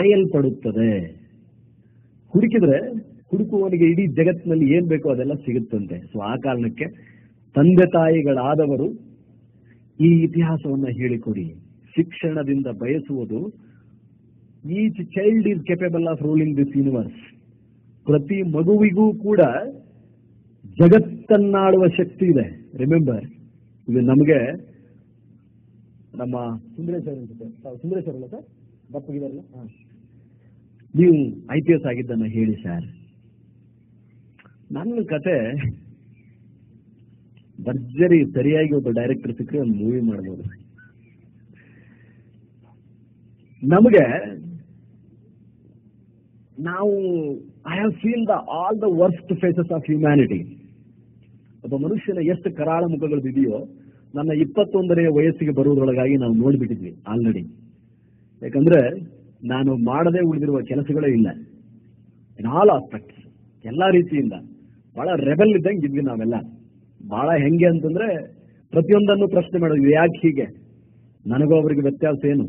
ಪಡೆಯಲ್ಪಡುತ್ತದೆ. ಹುಡುಕಿದ್ರೆ ಹುಡುಕುವವನಿಗೆ ಇಡೀ ಜಗತ್ತಿನಲ್ಲಿ ಏನ್ ಬೇಕೋ ಅದೆಲ್ಲ ಸಿಗುತ್ತಂತೆ. ಸೊ ಆ ಕಾರಣಕ್ಕೆ ತಂದೆ ತಾಯಿಗಳಾದವರು ಈ ಇತಿಹಾಸವನ್ನ ಹೇಳಿಕೊಡಿ. ಶಿಕ್ಷಣದಿಂದ ಬಯಸುವುದು each child is capable of ruling this universe. ಪ್ರತಿ ಮಗುವಿಗೂ ಕೂಡ ಜಗತ್ತನ್ನಾಳುವ ಶಕ್ತಿ ಇದೆ. ರಿಮೆಂಬರ್, ಇದು ನಮಗೆ ನಮ್ಮ ಸುಂದರೇಶ್ವರ ಅನ್ಸುತ್ತೆ, ಸುಂದರೇಶ್ವರ ಅಲ್ಲ ಸರ್, ದಪ್ಪಗಿದಾರಲ್ಲ, ನೀವು IPS ಆಗಿದ್ದನ್ನ ಹೇಳಿ ಸರ್. ನನ್ನ ಕತೆ ಭರ್ಜರಿ ಸರಿಯಾಗಿ ಒಬ್ಬ ಡೈರೆಕ್ಟರ್ ಸಿಕ್ಕರೆ ಒಂದು ಮೂವಿ ಮಾಡ್ಬೋದು. ನಮಗೆ ನಾವು I have seen all the worst faces of humanity. ಒಬ್ಬ ಮನುಷ್ಯನ ಎಷ್ಟು ಕರಾಳ ಮುಖಗಳಿದೆಯೋ ನನ್ನ 21ನೇ ವಯಸ್ಸಿಗೆ ಬರುವುದರೊಳಗಾಗಿ ನಾವು ನೋಡ್ಬಿಟ್ಟಿದ್ವಿ ಆಲ್ರೆಡಿ. ಯಾಕಂದ್ರೆ ನಾನು ಮಾಡದೆ ಉಳಿದಿರುವ ಕೆಲಸಗಳೇ ಇಲ್ಲ ಇನ್ ಆಲ್ ಆಸ್ಪೆಕ್ಟ್ಸ್, ಎಲ್ಲಾ ರೀತಿಯಿಂದ. ಬಹಳ ರೆಬೆಲ್ ಇದ್ದಂಗೆ ಇದ್ವಿ ನಾವೆಲ್ಲ. ಬಹಳ ಹೆಂಗೆ ಅಂತಂದ್ರೆ ಪ್ರತಿಯೊಂದನ್ನು ಪ್ರಶ್ನೆ ಮಾಡಿದ್ವಿ, ಯಾಕೆ ಹೀಗೆ, ನನಗೂ ಅವರಿಗೆ ವ್ಯತ್ಯಾಸ ಏನು,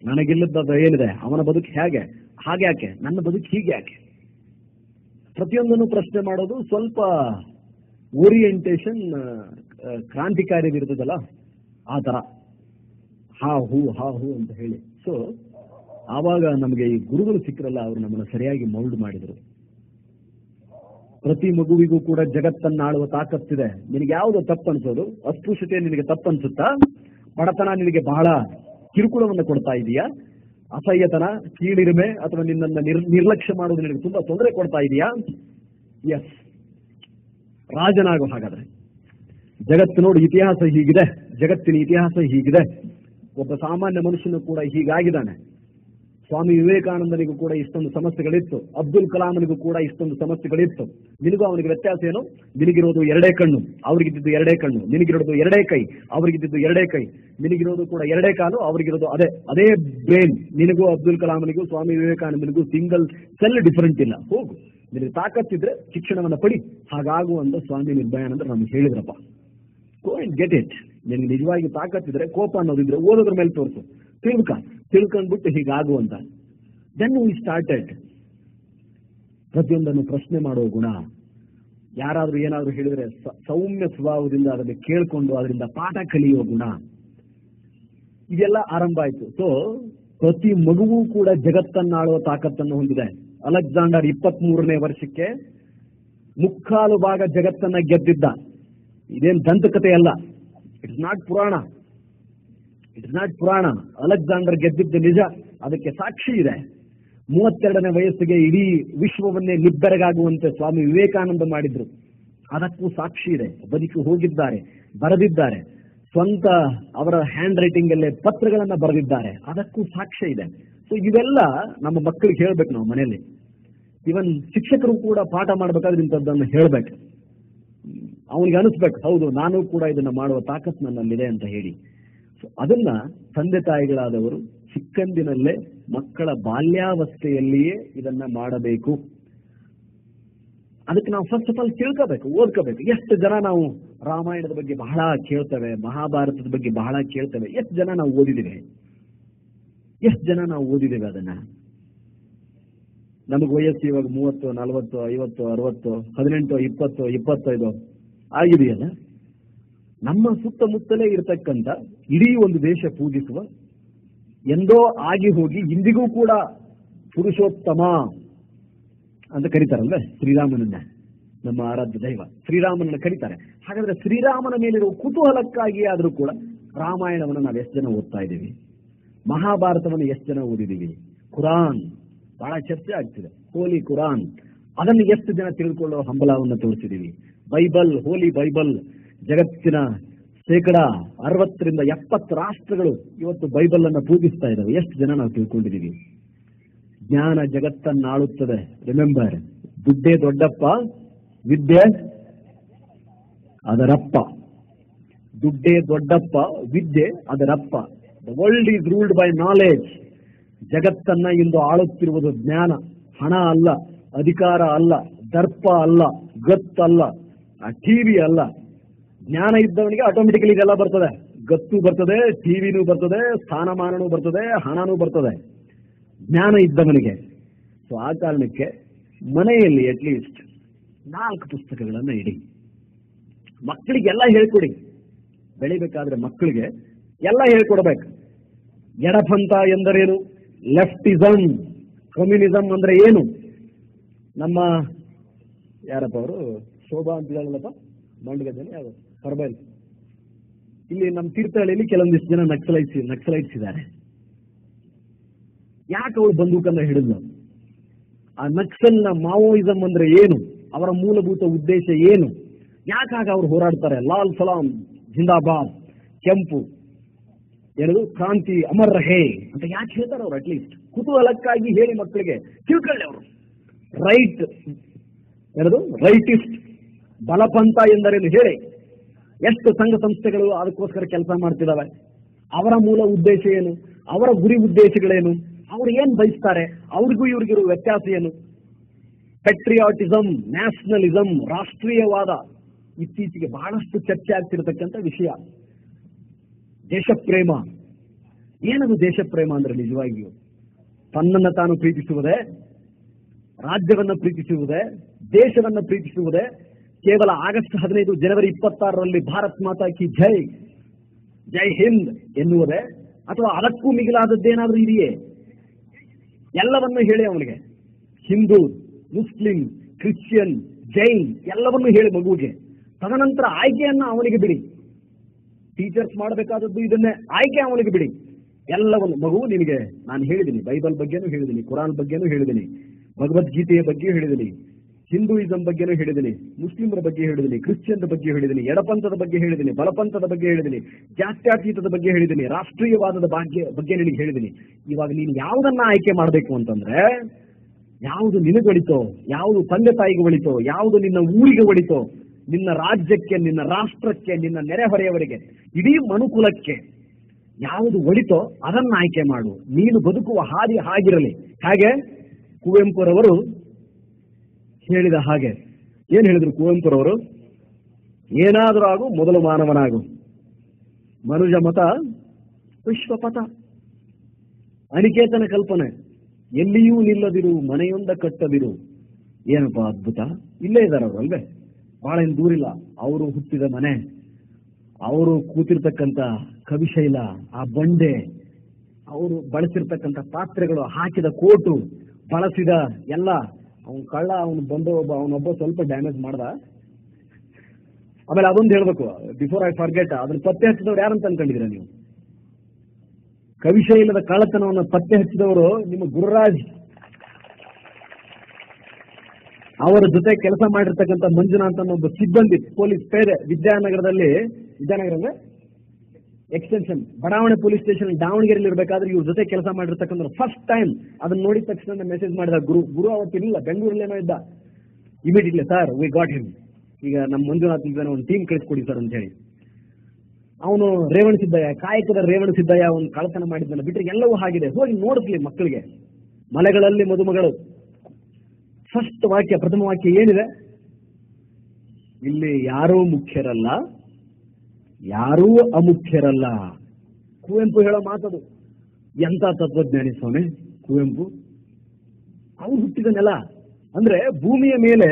ನನಗಿಲ್ಲದ ಏನಿದೆ, ಅವನ ಬದುಕು ಹೇಗೆ, ಹಾಗೆ ಯಾಕೆ, ನನ್ನ ಬದುಕು ಹೀಗೆ ಯಾಕೆ, ಪ್ರತಿಯೊಂದನ್ನು ಪ್ರಶ್ನೆ ಮಾಡೋದು. ಸ್ವಲ್ಪ ಓರಿಯೆಂಟೇಶನ್ ಕ್ರಾಂತಿಕಾರಿ ಇರ್ತದಲ್ಲ ಆ ತರ, ಹಾ ಹೂ ಅಂತ ಹೇಳಿ. ಸೊ ಆವಾಗ ನಮಗೆ ಈ ಗುರುಗಳು ಸಿಕ್ಕರಲ್ಲ, ಅವರು ನಮ್ಮನ್ನು ಸರಿಯಾಗಿ ಮೌಲ್ಡ್ ಮಾಡಿದರು. ಪ್ರತಿ ಮಗುವಿಗೂ ಕೂಡ ಜಗತ್ತನ್ನಾಳುವ ತಾಕತ್ತಿದೆ. ನಿನಗೆ ಯಾವುದು ತಪ್ಪು ಅನ್ಸೋದು? ಅಸ್ಪೃಶ್ಯತೆ ನಿನಗೆ ತಪ್ಪು ಅನ್ಸುತ್ತಾ? ಬಡತನ ನಿನಗೆ ಬಹಳ ಕಿರುಕುಳವನ್ನು ಕೊಡ್ತಾ ಇದೆಯಾ? ಅಸಹ್ಯತನ, ಕೀಳಿರಿಮೆ ಅಥವಾ ನಿನ್ನನ್ನು ನಿರ್ಲಕ್ಷ್ಯ ಮಾಡುವುದು ನಿನಗೆ ತುಂಬಾ ತೊಂದರೆ ಕೊಡ್ತಾ ಇದೆಯಾ? ಎಸ್, ರಾಜನಾಗು. ಹಾಗಾದ್ರೆ ಜಗತ್ತು ನೋಡಿ, ಇತಿಹಾಸ ಹೀಗಿದೆ, ಜಗತ್ತಿನ ಇತಿಹಾಸ ಹೀಗಿದೆ. ಒಬ್ಬ ಸಾಮಾನ್ಯ ಮನುಷ್ಯನು ಕೂಡ ಹೀಗಾಗಿದ್ದಾನೆ. ಸ್ವಾಮಿ ವಿವೇಕಾನಂದನಿಗೂ ಕೂಡ ಇಷ್ಟೊಂದು ಸಮಸ್ಯೆಗಳಿತ್ತು, ಅಬ್ದುಲ್ ಕಲಾಮನಿಗೂ ಕೂಡ ಇಷ್ಟೊಂದು ಸಮಸ್ಯೆಗಳಿತ್ತು. ನಿನಗೂ ಅವನಿಗೆ ವ್ಯತ್ಯಾಸ ಏನು? ನಿನಗಿರೋದು 2 ಕಣ್ಣು, ಅವರಿಗಿದ್ದು 2 ಕಣ್ಣು. ನಿನಗಿರೋದು 2 ಕೈ, ಅವರಿಗಿದ್ದು 2 ಕೈ. ನಿನಗಿರೋದು ಕೂಡ 2 ಕಾಲು, ಅವರಿಗಿರೋದು ಅದೇ ಬ್ರೇನ್. ನಿನಗೂ ಅಬ್ದುಲ್ ಕಲಾಮನಿಗೂ ಸ್ವಾಮಿ ವಿವೇಕಾನಂದನಿಗೂ ಸಿಂಗಲ್ ಸೆಲ್ ಡಿಫರೆಂಟ್ ಇಲ್ಲ. ಹೋಗು, ನಿನಗೆ ತಾಕತ್ತಿದ್ರೆ ಶಿಕ್ಷಣವನ್ನ ಪಡಿ. ಹಾಗಾಗುವಂತ ಸ್ವಾಮಿ ನಿರ್ಭಯಾನಂದ ನಮ್ಗೆ ಹೇಳಿದ್ರಪ್ಪ. Go and get it. ನಿನಗೆ ನಿಜವಾಗಿ ತಾಕತ್ತಿದ್ರೆ, ಕೋಪ ಅನ್ನೋದಿದ್ರೆ ಓದೋದ್ರ ಮೇಲೆ ತೋರಿಸು, ತಿಳ್ಕೊಂಡ್ಬಿಟ್ಟು ಹೀಗಾಗುವಂತ. Then we started. ಪ್ರತಿಯೊಂದನ್ನು ಪ್ರಶ್ನೆ ಮಾಡುವ ಗುಣ. ಯಾರಾದ್ರೂ ಏನಾದ್ರೂ ಹೇಳಿದ್ರೆ ಸೌಮ್ಯ ಸ್ವಭಾವದಿಂದ ಅದನ್ನು ಕೇಳ್ಕೊಂಡು ಅದರಿಂದ ಪಾಠ ಕಲಿಯುವ ಗುಣ, ಇದೆಲ್ಲ ಆರಂಭ ಆಯ್ತು. ಸೊ ಪ್ರತಿ ಮಗುವೂ ಕೂಡ ಜಗತ್ತನ್ನಾಳುವ ತಾಕತ್ತನ್ನು ಹೊಂದಿದೆ. ಅಲೆಕ್ಸಾಂಡರ್ 23ನೇ ವರ್ಷಕ್ಕೆ 3/4 ಭಾಗ ಜಗತ್ತನ್ನ ಗೆದ್ದಿದ್ದ. ಇದೇನು ದಂತಕತೆ ಅಲ್ಲ, ಇಟ್ಸ್ ನಾಟ್ ಪುರಾಣ. ಅಲೆಕ್ಸಾಂಡರ್ ಗೆದ್ದಿದ್ದು ನಿಜ, ಅದಕ್ಕೆ ಸಾಕ್ಷಿ ಇದೆ. 32ನೇ ವಯಸ್ಸಿಗೆ ಇಡೀ ವಿಶ್ವವನ್ನೇ ನಿಬ್ಬೆರಗಾಗುವಂತೆ ಸ್ವಾಮಿ ವಿವೇಕಾನಂದ ಮಾಡಿದ್ರು, ಅದಕ್ಕೂ ಸಾಕ್ಷಿ ಇದೆ. ಬದುಕಿ ಹೋಗಿದ್ದಾರೆ, ಬರೆದಿದ್ದಾರೆ. ಸ್ವಂತ ಅವರ ಹ್ಯಾಂಡ್ ರೈಟಿಂಗ್ ಅಲ್ಲೇ ಪತ್ರಗಳನ್ನ ಬರೆದಿದ್ದಾರೆ, ಅದಕ್ಕೂ ಸಾಕ್ಷ್ಯ ಇದೆ. ಸೊ ಇವೆಲ್ಲ ನಮ್ಮ ಮಕ್ಕಳಿಗೆ ಹೇಳ್ಬೇಕು. ನಾವು ಮನೆಯಲ್ಲಿ ಇವನ್ ಶಿಕ್ಷಕರು ಕೂಡ ಪಾಠ ಮಾಡ್ಬೇಕಾದ್ರೆ ಇಂಥದ್ದನ್ನು ಹೇಳ್ಬೇಕು. ಅವನಿಗೆ ಅನಿಸ್ಬೇಕು, ಹೌದು ನಾನು ಕೂಡ ಇದನ್ನ ಮಾಡುವ ತಾಕತ್ತು ನನ್ನಲ್ಲಿದೆ ಅಂತ ಹೇಳಿ. ಸೊ ಅದನ್ನ ತಂದೆ ತಾಯಿಗಳಾದವರು ಚಿಕ್ಕಂದಿನಲ್ಲೇ ಮಕ್ಕಳ ಬಾಲ್ಯಾವಸ್ಥೆಯಲ್ಲಿಯೇ ಇದನ್ನ ಮಾಡಬೇಕು. ಅದಕ್ಕೆ ನಾವು ಫಸ್ಟ್ ಆಫ್ ಆಲ್ ತಿಳ್ಕೋಬೇಕು, ಓದ್ಕೋಬೇಕು. ಎಷ್ಟು ಜನ ನಾವು ರಾಮಾಯಣದ ಬಗ್ಗೆ ಬಹಳ ಕೇಳ್ತೇವೆ, ಮಹಾಭಾರತದ ಬಗ್ಗೆ ಬಹಳ ಕೇಳ್ತೇವೆ. ಎಷ್ಟು ಜನ ನಾವು ಓದಿದ್ದೇವೆ? ಅದನ್ನ? ನಮಗೆ ವಯಸ್ಸು ಇವಾಗ 30, 40, 50, 60, 18, 20, 25 ಆಗಿದೆಯಲ್ಲ. ನಮ್ಮ ಸುತ್ತಮುತ್ತಲೇ ಇರತಕ್ಕಂಥ ಇಡೀ ಒಂದು ದೇಶ ಪೂಜಿಸುವ, ಎಂದೋ ಆಗಿ ಹೋಗಿ ಇಂದಿಗೂ ಕೂಡ ಪುರುಷೋತ್ತಮ ಅಂತ ಕರೀತಾರಲ್ವೇ ಶ್ರೀರಾಮನನ್ನ, ನಮ್ಮ ಆರಾಧ್ಯ ದೈವ ಶ್ರೀರಾಮನನ್ನ ಕರೀತಾರೆ. ಹಾಗಾದ್ರೆ ಶ್ರೀರಾಮನ ಮೇಲಿರುವ ಕುತೂಹಲಕ್ಕಾಗಿ ಆದ್ರೂ ಕೂಡ ರಾಮಾಯಣವನ್ನು ನಾವು ಎಷ್ಟು ಜನ ಓದ್ತಾ ಇದ್ದೀವಿ? ಮಹಾಭಾರತವನ್ನು ಎಷ್ಟು ಜನ ಓದಿದ್ದೀವಿ? ಕುರಾನ್ ಬಹಳ ಚರ್ಚೆ ಆಗ್ತಿದೆ, ಹೋಲಿ ಕುರಾನ್, ಅದನ್ನು ಎಷ್ಟು ಜನ ತಿಳ್ಕೊಳ್ಳೋ ಹಂಬಲವನ್ನು ತೋರಿಸಿದೀವಿ? ಬೈಬಲ್, ಹೋಲಿ ಬೈಬಲ್, ಜಗತ್ತಿನ 60-70 ರಾಷ್ಟ್ರಗಳು ಇವತ್ತು ಬೈಬಲ್ ಅನ್ನ ಪೂಜಿಸ್ತಾ ಇದ್ದಾವೆ. ಎಷ್ಟು ಜನ ನಾವು ತಿಳ್ಕೊಂಡಿದ್ದೀವಿ? ಜ್ಞಾನ ಜಗತ್ತನ್ನಾಳುತ್ತದೆ. ರಿಮೆಂಬರ್, ದುಡ್ಡೇ ದೊಡ್ಡಪ್ಪ, ವಿದ್ಯೆ ಅದರಪ್ಪ. ದುಡ್ಡೇ ದೊಡ್ಡಪ್ಪ, ವಿದ್ಯೆ ಅದರಪ್ಪ. The world is ruled by knowledge. ಜಗತ್ತನ್ನ ಇಂದು ಆಳುತ್ತಿರುವುದು ಜ್ಞಾನ. ಹಣ ಅಲ್ಲ, ಅಧಿಕಾರ ಅಲ್ಲ, ದರ್ಪ ಅಲ್ಲ, ಗತ್ತಲ್ಲ, ಟಿವಿ ಅಲ್ಲ. ಜ್ಞಾನ ಇದ್ದವನಿಗೆ ಆಟೋಮೆಟಿಕಲಿ ಇದೆಲ್ಲ ಬರ್ತದೆ. ಗತ್ತು ಬರ್ತದೆ, ಟಿವಿನೂ ಬರ್ತದೆ, ಸ್ಥಾನಮಾನನೂ ಬರ್ತದೆ, ಹಣನೂ ಬರ್ತದೆ. ಜ್ಞಾನ ಇದ್ದವನಿಗೆ. ಸೊ ಆ ಕಾರಣಕ್ಕೆ ಮನೆಯಲ್ಲಿ ಅಟ್ಲೀಸ್ಟ್ 4 ಪುಸ್ತಕಗಳನ್ನು ಇಡಿ. ಮಕ್ಕಳಿಗೆಲ್ಲ ಹೇಳ್ಕೊಡಿ. ಬೆಳಿಬೇಕಾದ್ರೆ ಮಕ್ಕಳಿಗೆ ಎಲ್ಲ ಹೇಳ್ಕೊಡ್ಬೇಕು. ಎಡಪಂಥ ಎಂದರೇನು, ಲೆಫ್ಟಿಸಮ್, ಕಮ್ಯುನಿಸಮ್ ಅಂದ್ರೆ ಏನು. ನಮ್ಮ ಯಾರಪ್ಪ ಅವರು, ಶೋಭಾ ಅಂತ ಹೇಳಲ್ಲಪ್ಪ, ಮಂಡ್ಯದಲ್ಲಿ ಯಾವ ಪರ್ಬೈಲ್, ಇಲ್ಲಿ ನಮ್ಮ ತೀರ್ಥಹಳ್ಳಿಯಲ್ಲಿ ಕೆಲವೊಂದಿಷ್ಟು ಜನ ನಕ್ಸಲೈಟ್ಸ್ ಇದ್ದಾರೆ. ಯಾಕೆ ಅವಳು ಬಂದೂಕನ್ನ ಹಿಡಿದ್ಲು? ಆ ನಕ್ಸಲ್ನ ಮಾವೋಯಿಸಮ್ ಅಂದ್ರೆ ಏನು, ಅವರ ಮೂಲಭೂತ ಉದ್ದೇಶ ಏನು, ಯಾಕಾಗ ಅವ್ರು ಹೋರಾಡ್ತಾರೆ? ಲಾಲ್ ಸಲಾಂ ಜಿಂದಾಬಾದ್, ಕೆಂಪು ಏನದು ಕ್ರಾಂತಿ ಅಮರ್ ರಹೇ ಅಂತ ಯಾಕೆ ಹೇಳ್ತಾರೆ ಅವ್ರು? ಅಟ್ಲೀಸ್ಟ್ ಕುತೂಹಲಕ್ಕಾಗಿ ಹೇಳಿ ಮಕ್ಕಳಿಗೆ ತಿಳ್ಕೊಳ್ಳಿ. ಅವರು ರೈಟ್ ಏನದು ರೈಟಿಸ್ಟ್, ಬಲಪಂಥ ಎಂದರೇನು ಹೇಳಿ. ಎಷ್ಟು ಸಂಘ ಸಂಸ್ಥೆಗಳು ಅದಕ್ಕೋಸ್ಕರ ಕೆಲಸ ಮಾಡ್ತಿದ್ದಾವೆ. ಅವರ ಮೂಲ ಉದ್ದೇಶ ಏನು, ಅವರ ಗುರಿ ಉದ್ದೇಶಗಳೇನು, ಅವ್ರು ಏನ್ ಬಯಸ್ತಾರೆ, ಅವ್ರಿಗೂ ಇವ್ರಿಗಿರುವ ವ್ಯತ್ಯಾಸ ಏನು. ಪೆಟ್ರಿಯಾಟಿಸಮ್, ನ್ಯಾಷನಲಿಸಮ್, ರಾಷ್ಟ್ರೀಯವಾದ ಇತ್ತೀಚೆಗೆ ಬಹಳಷ್ಟು ಚರ್ಚೆ ಆಗ್ತಿರತಕ್ಕಂಥ ವಿಷಯ. ದೇಶಪ್ರೇಮ, ಏನದು ದೇಶಪ್ರೇಮ ಅಂದ್ರೆ? ನಿಜವಾಗಿಯೂ ತನ್ನನ್ನು ತಾನು ಪ್ರೀತಿಸುವುದೇ, ರಾಜ್ಯವನ್ನ ಪ್ರೀತಿಸುವುದೇ, ದೇಶವನ್ನ ಪ್ರೀತಿಸುವುದೇ ಕೇವಲ ಆಗಸ್ಟ್ 15 ಜನವರಿ 26ರಲ್ಲಿ ಭಾರತ್ ಮಾತಾ ಕಿ ಜೈ, ಜೈ ಹಿಂದ್ ಎನ್ನುವುದೇ, ಅಥವಾ ಅದಕ್ಕೂ ಮಿಗಿಲಾದದ್ದೇನಾದ್ರೂ ಇದೆಯೇ? ಎಲ್ಲವನ್ನೂ ಹೇಳಿ ಅವನಿಗೆ, ಹಿಂದೂ, ಮುಸ್ಲಿಂ, ಕ್ರಿಶ್ಚಿಯನ್, ಜೈನ್ ಎಲ್ಲವನ್ನೂ ಹೇಳಿ ಮಗುವಿಗೆ. ತದನಂತರ ಆಯ್ಕೆಯನ್ನ ಅವನಿಗೆ ಬಿಡಿ. ಟೀಚರ್ಸ್ ಮಾಡಬೇಕಾದದ್ದು ಇದನ್ನೇ, ಆಯ್ಕೆ ಅವನಿಗೆ ಬಿಡಿ. ಎಲ್ಲವನ್ನು ಮಗು ನಿನಗೆ ನಾನು ಹೇಳಿದ್ದೀನಿ, ಬೈಬಲ್ ಬಗ್ಗೆನೂ ಹೇಳಿದ್ದೀನಿ, ಕುರಾನ್ ಬಗ್ಗೆನೂ ಹೇಳಿದ್ದೀನಿ, ಭಗವದ್ಗೀತೆಯ ಬಗ್ಗೆ ಹೇಳಿದ್ದೀನಿ, ಹಿಂದೂಯಿಸಂ ಬಗ್ಗೆನೂ ಹೇಳಿದ್ದೀನಿ, ಮುಸ್ಲಿಮರ ಬಗ್ಗೆ ಹೇಳಿದ್ದೀನಿ, ಕ್ರಿಶ್ಚಿಯನ್ರ ಬಗ್ಗೆ ಹೇಳಿದ್ದೀನಿ, ಎಡಪಂಥದ ಬಗ್ಗೆ ಹೇಳಿದ್ದೀನಿ, ಬಲಪಂಥದ ಬಗ್ಗೆ ಹೇಳಿದ್ದೀನಿ, ಜಾತ್ಯತೀತದ ಬಗ್ಗೆ ಹೇಳಿದ್ದೀನಿ, ರಾಷ್ಟ್ರೀಯವಾದದ ಬಗ್ಗೆ ನಿನಗೆ ಹೇಳಿದ್ದೀನಿ. ಇವಾಗ ನೀನು ಯಾವುದನ್ನ ಆಯ್ಕೆ ಮಾಡಬೇಕು ಅಂತಂದ್ರೆ, ಯಾವುದು ನಿನಗೆ ಒಳಿತೋ, ಯಾವುದು ತಂದೆ ತಾಯಿಗೆ ಒಳಿತೋ, ಯಾವುದು ನಿನ್ನ ಊರಿಗೆ ಒಳಿತೋ, ನಿನ್ನ ರಾಜ್ಯಕ್ಕೆ, ನಿನ್ನ ರಾಷ್ಟ್ರಕ್ಕೆ, ನಿನ್ನ ನೆರೆಹೊರೆಯವರಿಗೆ, ಇಡೀ ಮನುಕುಲಕ್ಕೆ ಯಾವುದು ಒಳಿತೋ ಅದನ್ನ ಆಯ್ಕೆ ಮಾಡು. ನೀನು ಬದುಕುವ ಹಾದಿ ಹಾಗಿರಲಿ. ಹಾಗೆ ಕುವೆಂಪುರವರು ಹೇಳಿದ ಹಾಗೆ ಏನ್ ಹೇಳಿದ್ರು ಕುವೆಂಪುರವರು? ಏನಾದರೂ ಆಗು, ಮೊದಲು ಮಾನವನಾಗು, ಮನುಜ ಮತ ವಿಶ್ವಪಥ. ಅನಿಕೇತನ ಕಲ್ಪನೆ, ಎಲ್ಲಿಯೂ ನಿಲ್ಲದಿರು, ಮನೆಯೊಂದ ಕಟ್ಟದಿರು. ಏನಪ್ಪಾ ಅದ್ಭುತ! ಇಲ್ಲೇ ಇದ್ದಾರೆ ಅವರು ಅಲ್ವೇ, ಬಹಳ ಏನು ದೂರಿಲ್ಲ. ಅವರು ಹುಟ್ಟಿದ ಮನೆ, ಅವರು ಕೂತಿರ್ತಕ್ಕಂಥ ಕವಿಶೈಲ, ಆ ಬಂಡೆ, ಅವರು ಬಳಸಿರ್ತಕ್ಕಂಥ ಪಾತ್ರೆಗಳು, ಹಾಕಿದ ಕೋಟು, ಬಳಸಿದ ಎಲ್ಲ. ಅವನು ಕಳ್ಳ, ಅವನು ಬಂದು ಅವನೊಬ್ಬ ಸ್ವಲ್ಪ ಡ್ಯಾಮೇಜ್ ಮಾಡ್ದ. ಆಮೇಲೆ ಅದೊಂದು ಹೇಳ್ಬೇಕು, ಬಿಫೋರ್ ಐ ಫಾರ್ಗೆಟ್, ಅದನ್ನ ಪತ್ತೆ ಹಚ್ಚಿದವ್ರು ಯಾರಂತ ಅನ್ಕೊಂಡಿದ್ದೀರಾ ನೀವು? ಕವಿಶೈಲದ ಕಳ್ಳತನವನ್ನು ಪತ್ತೆ ಹಚ್ಚಿದವರು ನಿಮ್ಮ ಗುರುರಾಜ್. ಅವರ ಜೊತೆ ಕೆಲಸ ಮಾಡಿರ್ತಕ್ಕಂಥ ಮಂಜುನಾಥ್ ಅನ್ನೋ ಒಬ್ಬ ಸಿಬ್ಬಂದಿ, ಪೊಲೀಸ್ ಪೇದೆ, ವಿದ್ಯಾನಗರ ಎಕ್ಸ್ಟೆನ್ಷನ್ ಬಡಾವಣೆ ಪೊಲೀಸ್ ಸ್ಟೇಷನ್ ದಾವಣಗೆರೆಯಲ್ಲಿ ಇರಬೇಕಾದ್ರೆ ಇವ್ರ ಜೊತೆ ಕೆಲಸ ಮಾಡಿರ್ತಕ್ಕಂಥ ಫಸ್ಟ್ ಟೈಮ್ ಅದನ್ನ ನೋಡಿದ ತಕ್ಷಣ ಮೆಸೇಜ್ ಮಾಡಿದ ಗುರು ಅವತ್ತಿರಲಿಲ್ಲ, ಬೆಂಗಳೂರಲ್ಲೇನೋ ಇದ್ದ. Immediately, sir we got him, ಈಗ ನಮ್ಮ ಮಂಜುನಾಥ್ ಇದ್ದಾನೆ, ಒಂದು ಟೀಮ್ ಕಳಿಸ್ಕೊಡಿ ಸರ್ ಅಂತ ಹೇಳಿ. ಅವನು ರೇವಣಸಿದ್ದಯ್ಯ, ಕಾಯಕದ ರೇವಣಸಿದ್ದಯ್ಯ, ಅವನು ಕಳ್ಳತನ ಮಾಡಿದ್ದಾನೆ, ಬಿಟ್ಟರೆ ಎಲ್ಲವೂ ಆಗಿದೆ. ಹೋಗಿ ನೋಡಿಸ್ಲಿ ಮಕ್ಕಳಿಗೆ. ಮಲೆಗಳಲ್ಲಿ ಮದುಮಗಳು, ಫಸ್ಟ್ ವಾಕ್ಯ, ಪ್ರಥಮ ವಾಕ್ಯ ಏನಿದೆ? ಇಲ್ಲಿ ಯಾರೂ ಮುಖ್ಯರಲ್ಲ, ಯಾರೂ ಅಮುಖ್ಯರಲ್ಲ. ಕುವೆಂಪು ಹೇಳೋ ಮಾತದು. ಎಂತ ತತ್ವಜ್ಞಾನಿ ಸ್ವಾಮಿ ಕುವೆಂಪು. ಅವ್ರು ಹುಟ್ಟಿದ ನೆಲ ಅಂದ್ರೆ ಭೂಮಿಯ ಮೇಲೆ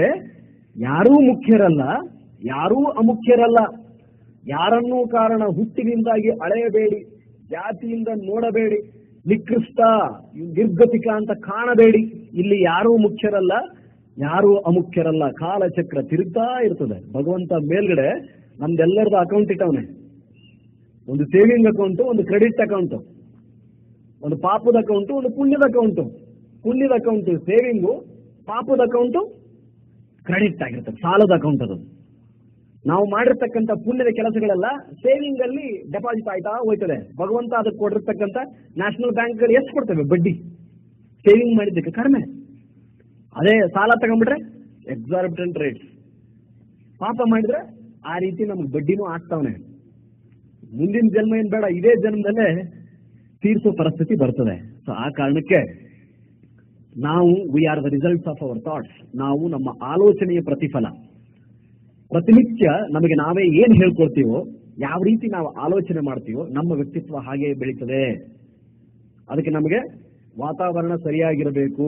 ಯಾರೂ ಮುಖ್ಯರಲ್ಲ, ಯಾರೂ ಅಮುಖ್ಯರಲ್ಲ. ಯಾರನ್ನೂ ಕಾರಣ ಹುಟ್ಟಿನಿಂದಾಗಿ ಅಳೆಯಬೇಡಿ, ಜಾತಿಯಿಂದ ನೋಡಬೇಡಿ, ನಿಕೃಷ್ಟ ನಿರ್ಗತಿಕ ಅಂತ ಕಾಣಬೇಡಿ. ಇಲ್ಲಿ ಯಾರೂ ಮುಖ್ಯರಲ್ಲ, ಯಾರೂ ಅಮುಖ್ಯರಲ್ಲ. ಕಾಲಚಕ್ರ ತಿರುಗ್ತಾ ಇರ್ತದೆ. ಭಗವಂತ ಮೇಲ್ಗಡೆ ನಮ್ದೆಲ್ಲರದ ಅಕೌಂಟ್ ಇಟ್ಟವನೆ. ಒಂದು ಸೇವಿಂಗ್ ಅಕೌಂಟು, ಒಂದು ಕ್ರೆಡಿಟ್ ಅಕೌಂಟು, ಒಂದು ಪಾಪದ ಅಕೌಂಟು, ಒಂದು ಪುಣ್ಯದ ಅಕೌಂಟು. ಪುಣ್ಯದ ಅಕೌಂಟು ಸೇವಿಂಗು, ಪಾಪದ ಅಕೌಂಟು ಕ್ರೆಡಿಟ್ ಆಗಿರ್ತದೆ, ಸಾಲದ ಅಕೌಂಟ್ ಅದು. ನಾವು ಮಾಡಿರ್ತಕ್ಕಂಥ ಪುಣ್ಯದ ಕೆಲಸಗಳೆಲ್ಲ ಸೇವಿಂಗ್ ಅಲ್ಲಿ ಡೆಪಾಸಿಟ್ ಆಯ್ತಾ ಹೋಯ್ತದೆ. ಭಗವಂತ ಅದಕ್ಕೆ ಕೊಟ್ಟಿರ್ತಕ್ಕಂಥ ನ್ಯಾಷನಲ್ ಬ್ಯಾಂಕ್ಗಳು ಎಷ್ಟು ಕೊಡ್ತವೆ ಬಡ್ಡಿ? ಸೇವಿಂಗ್ ಮಾಡಿದ್ದಕ್ಕೆ ಕಡಿಮೆ. ಅದೇ ಸಾಲ ತಗೊಂಡ್ಬಿಟ್ರೆ ಎಕ್ಸಾರ್ಬಿಟೆಂಟ್ ರೇಟ್ಸ್. ಪಾಪ ಮಾಡಿದ್ರೆ ಆ ರೀತಿ ನಮ್ಗೆ ಬಡ್ಡಿನೂ ಆಗ್ತಾವನೆ. ಮುಂದಿನ ಜನ್ಮ ಏನ್ ಬೇಡ, ಇದೇ ಜನ್ಮದಲ್ಲೇ ತೀರ್ಸೋ ಪರಿಸ್ಥಿತಿ ಬರ್ತದೆ. ಸೊ ಆ ಕಾರಣಕ್ಕೆ ನಾವು we are the results of our thoughts. ನಾವು ನಮ್ಮ ಆಲೋಚನೆಯ ಪ್ರತಿಫಲ. ಪ್ರತಿನಿತ್ಯ ನಮಗೆ ನಾವೇ ಏನ್ ಹೇಳ್ಕೊಳ್ತೀವೋ, ಯಾವ ರೀತಿ ನಾವು ಆಲೋಚನೆ ಮಾಡ್ತೀವೋ, ನಮ್ಮ ವ್ಯಕ್ತಿತ್ವ ಹಾಗೆ ಬೆಳೀತದೆ. ಅದಕ್ಕೆ ನಮಗೆ ವಾತಾವರಣ ಸರಿಯಾಗಿರಬೇಕು,